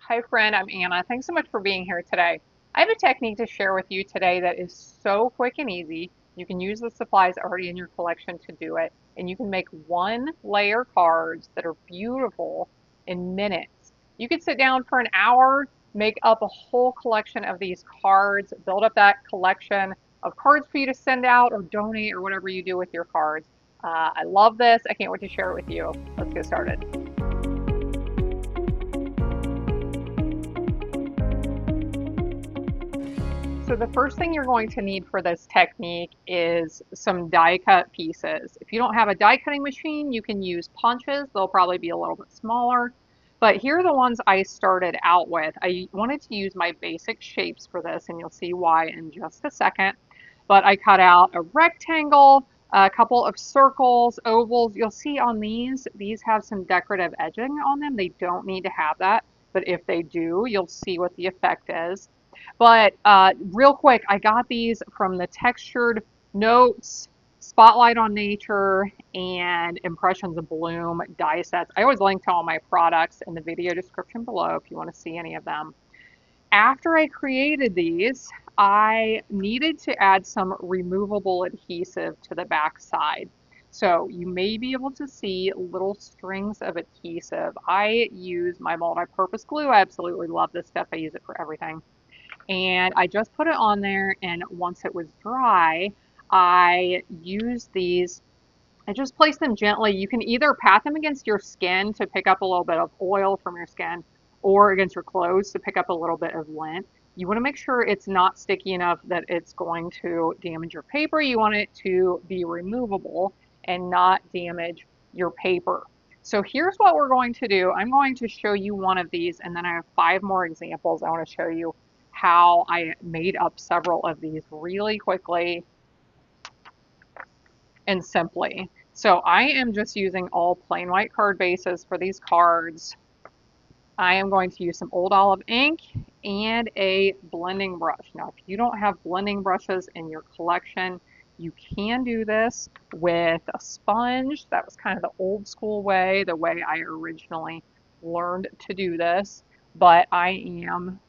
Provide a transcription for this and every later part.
Hi friend, I'm Anna. Thanks so much for being here today. I have a technique to share with you today that is so quick and easy. You can use the supplies already in your collection to do it, and you can make one layer cards that are beautiful in minutes. You could sit down for an hour, make up a whole collection of these cards, build up that collection of cards for you to send out or donate or whatever you do with your cards. I love this. I can't wait to share it with you. Let's get started. So the first thing you're going to need for this technique is some die cut pieces. If you don't have a die cutting machine, you can use punches. They'll probably be a little bit smaller. But here are the ones I started out with. I wanted to use my basic shapes for this, and you'll see why in just a second. But I cut out a rectangle, a couple of circles, ovals. You'll see on these have some decorative edging on them. They don't need to have that, but if they do, you'll see what the effect is. But real quick, I got these from the Textured Notes, Spotlight on Nature, and Impressions of Bloom die sets. I always link to all my products in the video description below if you want to see any of them. After I created these, I needed to add some removable adhesive to the back side. So you may be able to see little strings of adhesive. I use my multi-purpose glue. I absolutely love this stuff. I use it for everything. And I just put it on there, and once it was dry, I used these. I just placed them gently. You can either pat them against your skin to pick up a little bit of oil from your skin, or against your clothes to pick up a little bit of lint. You want to make sure it's not sticky enough that it's going to damage your paper. You want it to be removable and not damage your paper. So here's what we're going to do. I'm going to show you one of these, and then I have 5 more examples. I want to show you how I made up several of these really quickly and simply. So I am just using all plain white card bases for these cards. I am going to use some Old Olive ink and a blending brush. Now, if you don't have blending brushes in your collection, you can do this with a sponge. That was kind of the old school way, the way I originally learned to do this. But I am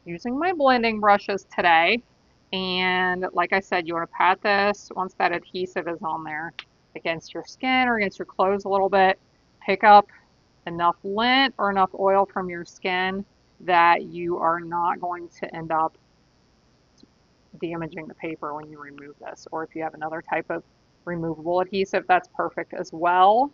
using my blending brushes today. And like I said, you want to pat this once that adhesive is on there against your skin or against your clothes a little bit. Pick up enough lint or enough oil from your skin that you are not going to end up damaging the paper when you remove this. Or if you have another type of removable adhesive, that's perfect as well.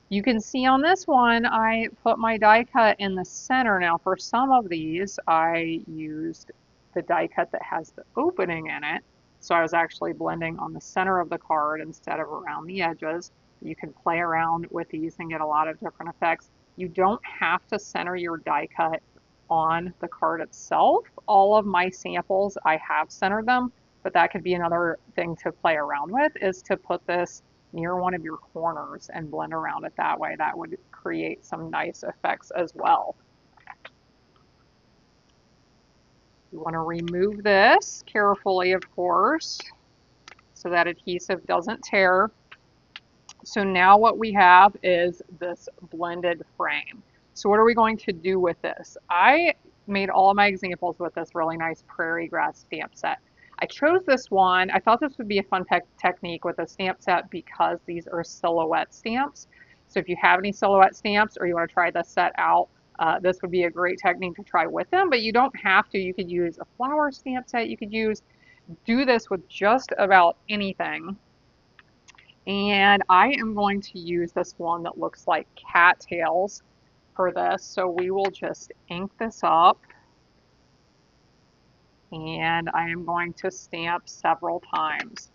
You can see on this one, I put my die cut in the center. Now for some of these, I used the die cut that has the opening in it. So I was actually blending on the center of the card instead of around the edges. You can play around with these and get a lot of different effects. You don't have to center your die cut on the card itself. All of my samples, I have centered them, but that could be another thing to play around with, is to put this near one of your corners and blend around it that way. That would create some nice effects as well. You want to remove this carefully, of course, so that adhesive doesn't tear. So now what we have is this blended frame. So what are we going to do with this? I made all of my examples with this really nice prairie grass stamp set. I chose this one. I thought this would be a fun technique with a stamp set because these are silhouette stamps. So if you have any silhouette stamps or you want to try this set out, this would be a great technique to try with them, but you don't have to. You could use a flower stamp set. You could do this with just about anything. And I am going to use this one that looks like cattails for this. So we will just ink this up. And I am going to stamp several times.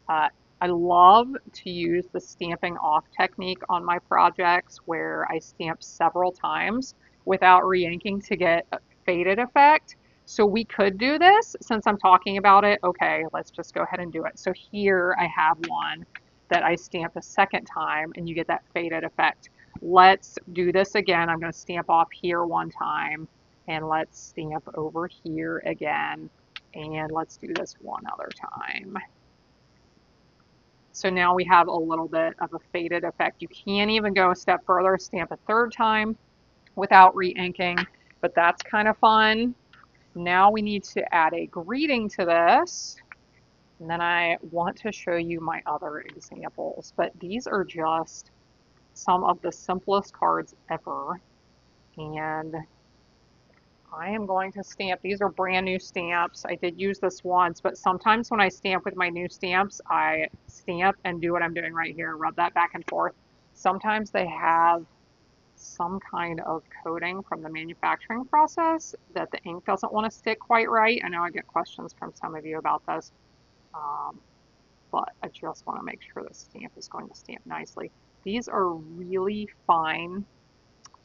I love to use the stamping off technique on my projects where I stamp several times without re-inking to get a faded effect. So we could do this since I'm talking about it. Okay, let's just go ahead and do it. So here I have one that I stamp a second time and you get that faded effect. Let's do this again. I'm going to stamp off here one time and let's stamp over here again. And let's do this one other time. So now we have a little bit of a faded effect. You can even go a step further, stamp a third time, without re-inking, but that's kind of fun. Now we need to add a greeting to this. And then I want to show you my other examples, but these are just some of the simplest cards ever. And I am going to stamp. These are brand new stamps. I did use this once, but sometimes when I stamp with my new stamps, I stamp and do what I'm doing right here, rub that back and forth. Sometimes they have some kind of coating from the manufacturing process that the ink doesn't want to stick quite right. I know I get questions from some of you about this, um, but I just want to make sure the stamp is going to stamp nicely. These are really fine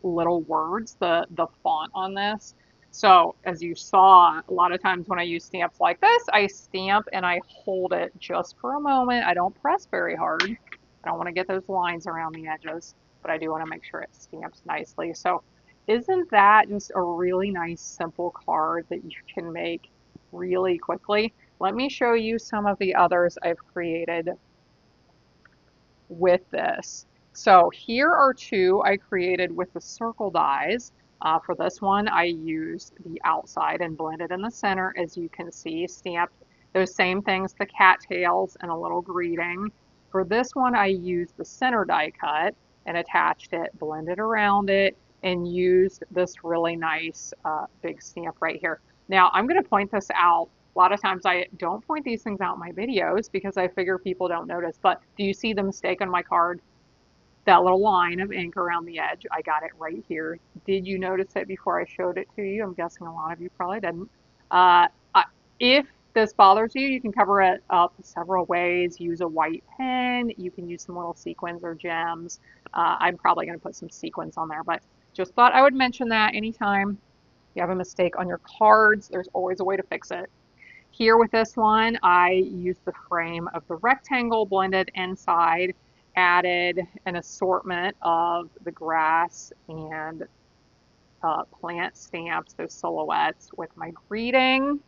little words, the font on this. So as you saw, a lot of times when I use stamps like this, I stamp and I hold it just for a moment. I don't press very hard. I don't want to get those lines around the edges, but I do want to make sure it stamps nicely. So isn't that just a really nice simple card that you can make really quickly? Let me show you some of the others I've created with this. So here are two I created with the circle dies. For this one, I used the outside and blended in the center, as you can see, stamped those same things, the cattails and a little greeting. For this one, I used the center die cut and attached it, blended around it, and used this really nice big stamp right here. Now, I'm going to point this out. A lot of times I don't point these things out in my videos because I figure people don't notice, but do you see the mistake on my card? That little line of ink around the edge, I got it right here. Did you notice it before I showed it to you? I'm guessing a lot of you probably didn't. Uh, if this bothers you, you can cover it up several ways. Use a white pen. You can use some little sequins or gems. I'm probably going to put some sequins on there, but just thought I would mention that anytime you have a mistake on your cards, there's always a way to fix it. Here with this one, I used the frame of the rectangle blended inside, added an assortment of the grass and plant stamps, those silhouettes with my greeting.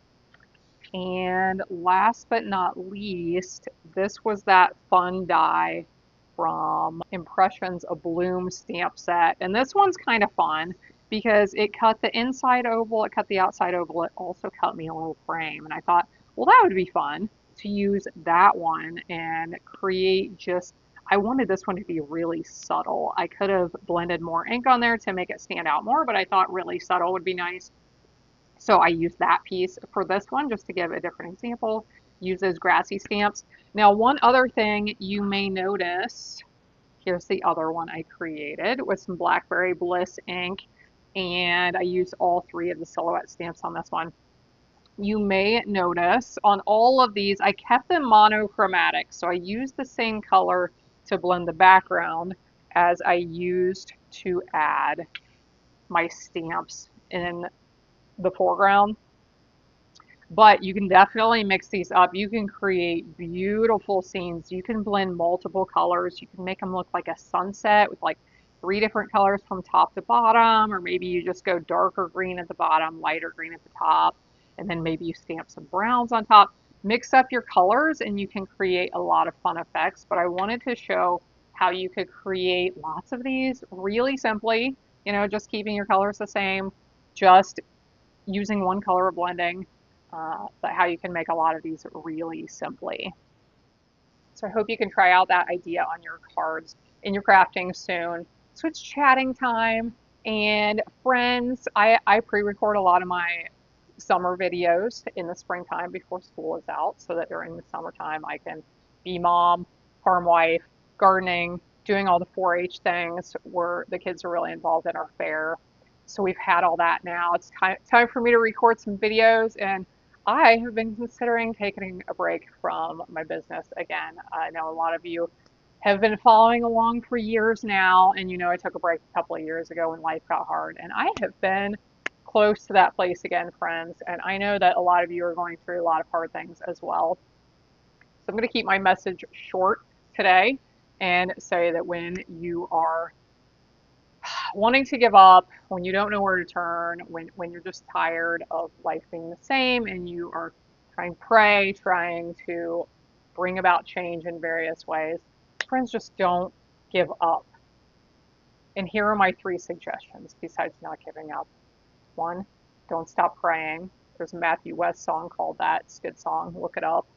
And last but not least, this was that fun die from Impressions of Bloom stamp set. And this one's kind of fun because it cut the inside oval, it cut the outside oval, it also cut me a little frame. And I thought, well, that would be fun to use that one and create just, I wanted this one to be really subtle. I could have blended more ink on there to make it stand out more, but I thought really subtle would be nice. So I used that piece for this one just to give a different example. Use those grassy stamps. Now, one other thing you may notice, here's the other one I created with some Blackberry Bliss ink, and I used all three of the silhouette stamps on this one. You may notice on all of these, I kept them monochromatic, so I used the same color to blend the background as I used to add my stamps in the foreground. But you can definitely mix these up. You can create beautiful scenes. You can blend multiple colors. You can make them look like a sunset with like three different colors from top to bottom, or maybe you just go darker green at the bottom, lighter green at the top, and then maybe you stamp some browns on top. Mix up your colors and you can create a lot of fun effects. But I wanted to show how you could create lots of these really simply, just keeping your colors the same, just using one color blending, but how you can make a lot of these really simply. So I hope you can try out that idea on your cards in your crafting soon. So it's chatting time, and friends, I pre-record a lot of my summer videos in the springtime before school is out so that during the summertime I can be mom, farm wife, gardening, doing all the 4-H things where the kids are really involved in our fair. So we've had all that now. It's time for me to record some videos, and I have been considering taking a break from my business again. I know a lot of you have been following along for years now, and I took a break a couple of years ago when life got hard, and I have been close to that place again, friends, and I know that a lot of you are going through a lot of hard things as well. So I'm going to keep my message short today and say that when you are wanting to give up, when you don't know where to turn, when you're just tired of life being the same and you are trying to bring about change in various ways, friends, just don't give up. And here are my three suggestions besides not giving up. One, don't stop praying. There's a Matthew West song called that. It's a good song. Look it up.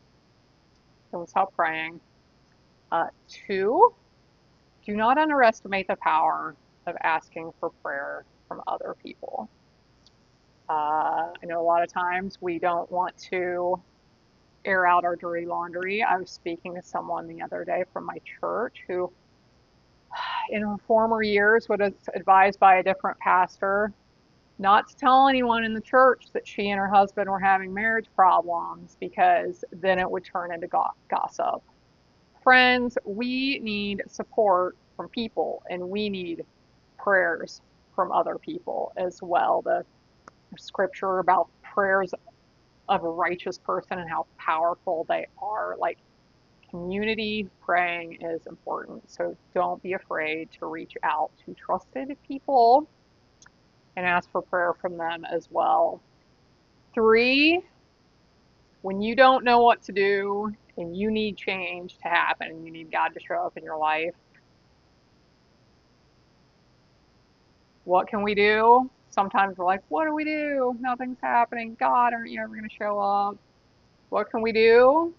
Don't stop praying. Two, do not underestimate the power of asking for prayer from other people. I know a lot of times we don't want to air out our dirty laundry. I was speaking to someone the other day from my church who, in her former years, was advised by a different pastor not to tell anyone in the church that she and her husband were having marriage problems because then it would turn into gossip. Friends, we need support from people and we need prayers from other people as well. The scripture about prayers of a righteous person and how powerful they are. Like, community praying is important. So don't be afraid to reach out to trusted people and ask for prayer from them as well. Three, when you don't know what to do and you need change to happen and you need God to show up in your life, what can we do? Sometimes we're like, what do we do? Nothing's happening. God, aren't you ever going to show up? What can we do?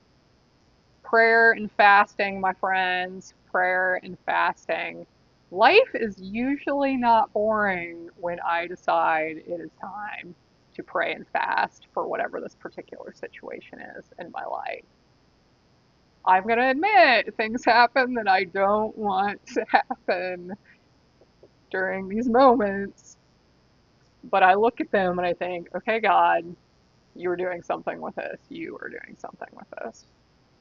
Prayer and fasting, my friends. Prayer and fasting. Life is usually not boring when I decide it is time to pray and fast for whatever this particular situation is in my life. I'm going to admit things happen that I don't want to happen during these moments, but I look at them and I think, okay, God, you are doing something with this. You are doing something with this.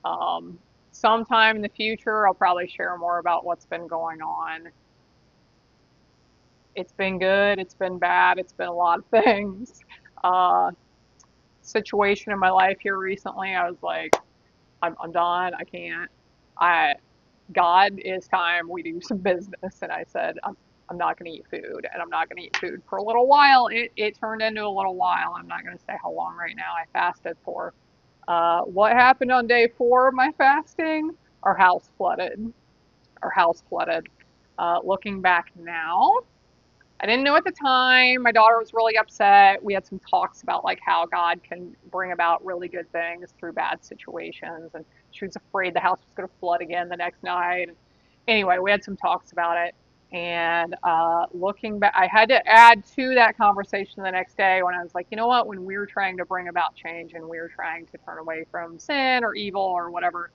Um, Sometime in the future, I'll probably share more about what's been going on. It's been good, it's been bad, it's been a lot of things. Uh, Situation in my life here recently, I was like, I'm done. I can't. I God, it's time we do some business. And I said, I'm not going to eat food, and I'm not going to eat food for a little while. It turned into a little while. I'm not going to say how long right now. I fasted for. What happened on day 4 of my fasting? Our house flooded. Our house flooded. Looking back now, I didn't know at the time. My daughter was really upset. We had some talks about like how God can bring about really good things through bad situations, and she was afraid the house was going to flood again the next night. Anyway, we had some talks about it. And looking back, I had to add to that conversation the next day when I was like, you know what? When we were trying to bring about change and we were trying to turn away from sin or evil or whatever,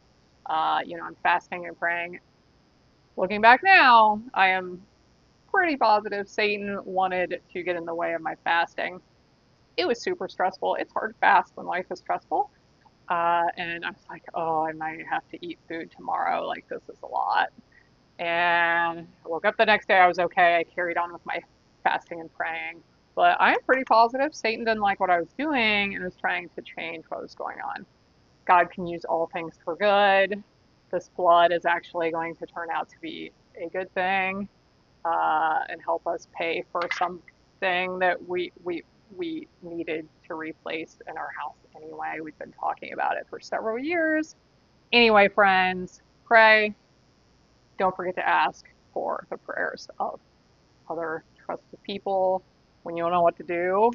I'm fasting and praying. Looking back now, I am pretty positive Satan wanted to get in the way of my fasting. It was super stressful. It's hard to fast when life is stressful. And I was like, oh, I might have to eat food tomorrow. Like, this is a lot. And I woke up the next day. I was okay. I carried on with my fasting and praying. But I'm pretty positive Satan didn't like what I was doing and was trying to change what was going on. God can use all things for good. This blood is actually going to turn out to be a good thing, and help us pay for something that we needed to replace in our house anyway. We've been talking about it for several years. Anyway, friends, pray. Don't forget to ask for the prayers of other trusted people. When you don't know what to do,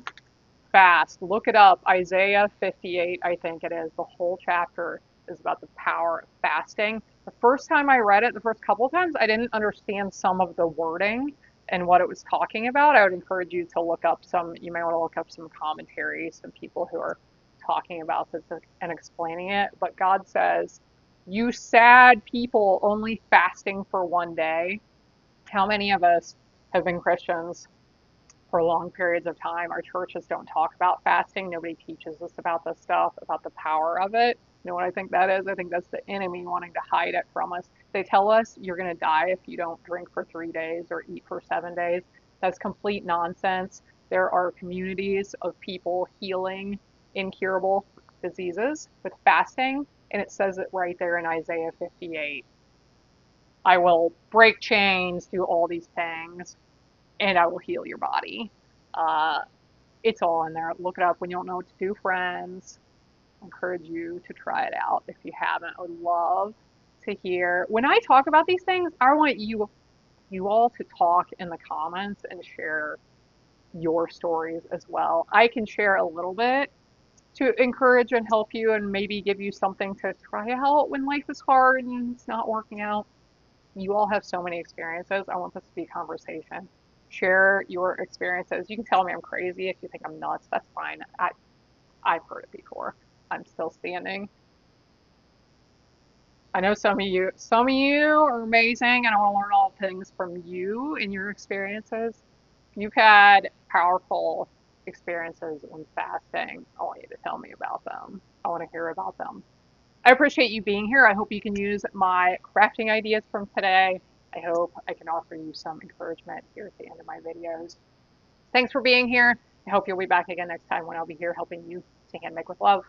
fast. Look it up. Isaiah 58, I think it is. The whole chapter is about the power of fasting. The first time I read it, the first couple of times, I didn't understand some of the wording and what it was talking about. I would encourage you to look up you may want to look up some commentaries, some people who are talking about this and explaining it. But God says, you sad people only fasting for one day. How many of us have been Christians for long periods of time? Our churches don't talk about fasting. Nobody teaches us about this stuff, about the power of it. You know what I think that is? I think that's the enemy wanting to hide it from us. They tell us you're going to die if you don't drink for 3 days or eat for 7 days. That's complete nonsense. There are communities of people healing incurable diseases with fasting, and it says it right there in Isaiah 58. I will break chains, do all these things, and I will heal your body. Uh, it's all in there. Look it up when you don't know what to do, friends. I encourage you to try it out if you haven't. I would love to hear. When I talk about these things, I want you you all to talk in the comments and share your stories as well. I can share a little bit to encourage and help you and maybe give you something to try out when life is hard and it's not working out. You all have so many experiences. I want this to be a conversation. Share your experiences. You can tell me I'm crazy if you think I'm nuts. That's fine. I've heard it before. I'm still standing. I know some of you are amazing, and I want to learn all things from you and your experiences. You've had powerful experiences when fasting. I want you to tell me about them. I want to hear about them. I appreciate you being here. I hope you can use my crafting ideas from today. I hope I can offer you some encouragement here at the end of my videos. Thanks for being here. I hope you'll be back again next time when I'll be here helping you to hand make with love.